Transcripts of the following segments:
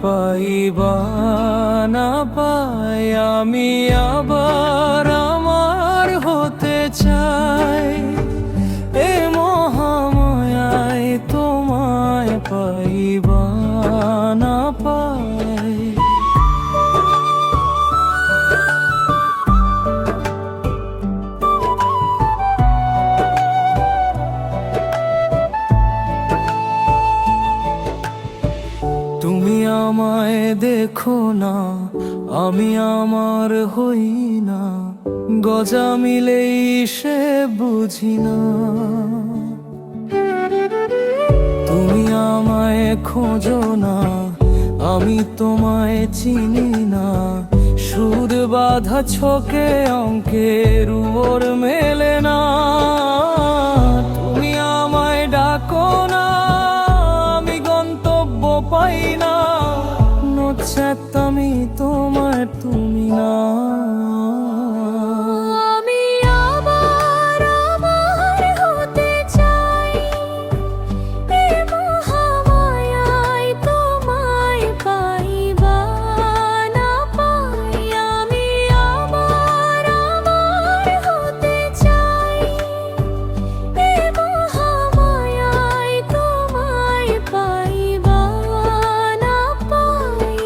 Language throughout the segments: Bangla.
পাইবা না পাই আমি আবার আমার হতে চাই। এ মহামায়ায় তোমায় পাইবা না পাই। তুমি আমায় দেখো না, আমি আমার হই না, গজা মিলেই সে বুঝি না। তুমি আমায় খোঁজো না, আমি তোমায় চিনি না, সুর বাঁধা ছকে অঙ্কের ওর মেলে না। তুমি আমায় ডাকো না, আমি গন্তব্য পাই না, নচেত আমি তোমার তুমি না। আমি আবার আমার হতে চাই, এ মহামায়ায় তোমায় পাইবা না পাই। আমি আবার আমার হতে চাই, এ মহামায়ায় তোমায় পাইবা না পাই।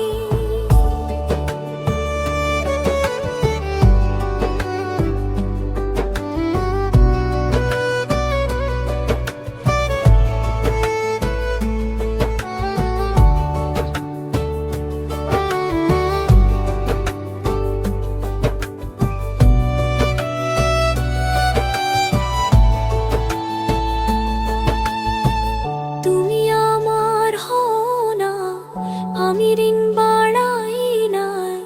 তুমি আমার হও না, আমি রিং বাড়াই নাই,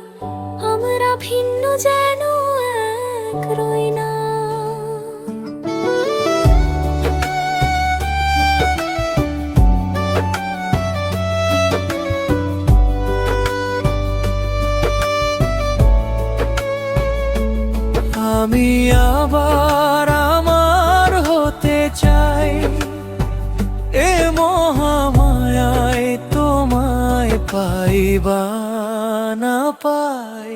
আমরা ভিন্ন যেন এক রই না। আমি আবার আমার হতে চাই, এ মহামায়ায় তোমায় পাইবা না পাই।